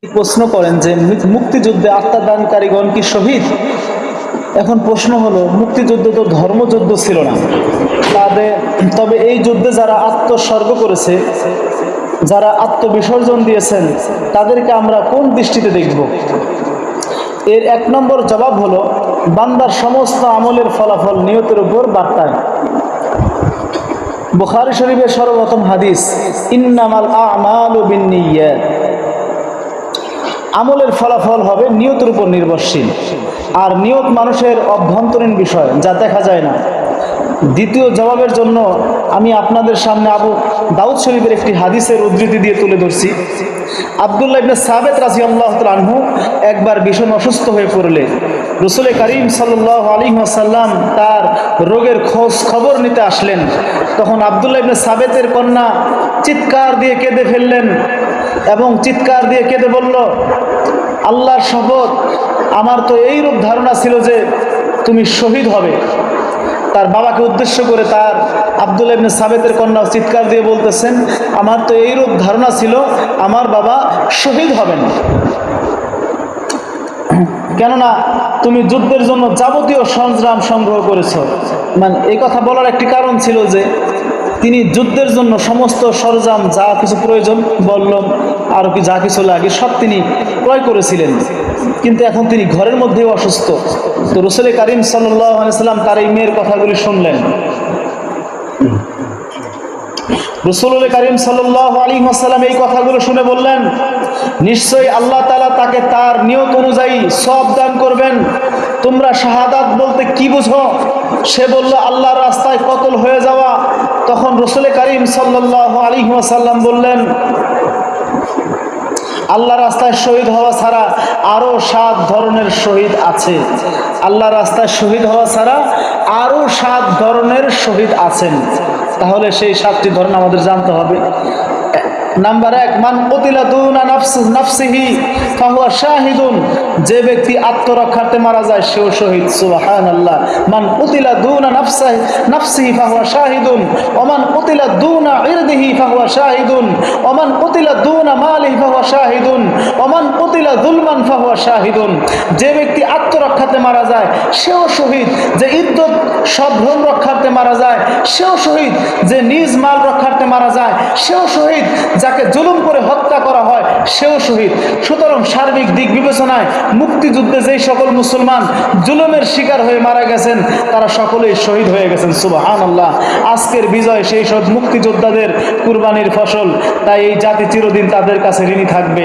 প্রশ্ন করেন যে মুক্তিযুদ্ধে আত্মদানকারীগণ কি শহীদ? এখন প্রশ্ন হলো, মুক্তিযুদ্ধ তো ধর্মযুদ্ধ ছিল না, তবে এই যুদ্ধে যারা আত্মস্বর্গ করেছে, যারা আত্মবিসর্জন দিয়েছেন, তাদেরকে আমরা কোন দৃষ্টিতে দেখব? এর এক নম্বর জবাব হলো, বান্দার সমস্ত আমলের ফলাফল নিয়তের উপর বার্তায়। বুখারী শরীফের সর্বপ্রথম হাদিস, ইন্নামাল আমালু বিন্নিয়াত, আমলের ফলাফল হবে নিয়তের উপর নির্ভরশীল। আর নিয়ত মানুষের অভ্যন্তরীণ বিষয়, যা দেখা যায় না। দ্বিতীয় জবাবের জন্য আমি আপনাদের সামনে আবু দাউদ শরীফের একটি হাদিসের উদ্ধৃতি দিয়ে তুলে ধরছি। আব্দুল্লাহ ইবনে সাবেত রাদিয়াল্লাহু তাআলা আনহু একবার ভীষণ অসুস্থ হয়ে পড়লে রাসূল করিম সাল্লাল্লাহু আলাইহি ওয়াসাল্লাম তার রোগের খবর নিতে আসলেন। তখন আব্দুল্লাহ ইবনে সাবেতের কন্যা চিৎকার দিয়ে কেঁদে ফেললেন এবং চিৎকার দিয়ে কেঁদে বলল, আল্লাহর শপথ, আমার তো এইরূপ ধারণা ছিল যে তুমি শহীদ হবে। তার বাবাকে উদ্দেশ্য করে তার আব্দুল্লাহ ইবনে সাবেতের কন্যা চিৎকার দিয়ে বলতেছেন, আমার তো এইরূপ ধারণা ছিল আমার বাবা শহীদ হবেন, কেননা তুমি যুদ্ধের জন্য যাবতীয় সরঞ্জাম সংগ্রহ করেছো। মানে এই কথা বলার একটি কারণ ছিল যে তিনি যুদ্ধের জন্য সমস্ত সরঞ্জাম যা কিছু প্রয়োজন, বলল আরও কি যা কিছু লাগে সব তিনি ক্রয় করেছিলেন। কিন্তু এখন তিনি ঘরের মধ্যেই অসুস্থ। তো রাসূল করিম সাল্লাল্লাহু আলাইহি ওয়াসাল্লাম তার এই মেয়ের কথাগুলি শুনলেন। রাসূল করিম সাল্লাল্লাহু আলাইহি ওয়াসাল্লাম এই কথাগুলো শুনে বললেন, নিশ্চয়ই আল্লাহ তাআলা তাকে তার নিয়ত অনুযায়ী সওয়াব দান করবেন। তোমরা শাহাদাত বলতে কি বুঝো? সে বলল, আল্লাহর রাস্তায় কতল হয়ে যাওয়া। তখন রাসূল করিম সাল্লাল্লাহু আলাইহি ওয়াসাল্লাম বললেন, আল্লাহ রাস্তায় শহীদ হওয়া ছাড়া আরো 7 ধরনের শহীদ আছে। আল্লাহ রাস্তায় শহীদ হওয়া ছাড়া আরো 7 ধরনের শহীদ আছেন। তাহলে সেই 7টি ধরন আমাদের জানতে হবে। নাম্বার 1, মান কুতিলা দুনা নাফসিহি ফাহুয়া শাহিদুন, যে ব্যক্তি আত্মরক্ষার্থে মারা যায় সেও শহীদ। সুবহানাল্লাহ। মান কুতিলা দুনা নাফসিহি ফাহুয়া শাহিদুন, ওমান কুতিলা দুনা ইরদিহি ফাহুয়া শাহিদুন, ওমান কুতিলা দুনা মালিহি ফাহুয়া শাহিদুন, ওমান কুতিলা যুলমান ফাহুয়া শাহিদুন। যে ব্যক্তি আত্মরক্ষার্থে মারা যায় সেও শহীদ। যে ইদ্যত সম্ভ্রম রক্ষার্থে মারা যায় সেও শহীদ। যে নিজ মাল রক্ষার্থে মারা যায় সেও শহীদ। যাকে জুলুম করে হত্যা করা হয় সেও শহীদ। সুতরাং সার্বিক দিক বিবেচনায় মুক্তিযুদ্ধে যেই সকল মুসলমান জুলুমের শিকার হয়ে মারা গেছেন তারা সকলেই শহীদ হয়ে গেছেন। সুবহানাল্লাহ। আজকের বিজয় সেই সব মুক্তিযোদ্ধাদের কুরবানির ফসল। তাই এই জাতি চিরদিন তাদের কাছে ঋণী থাকবে।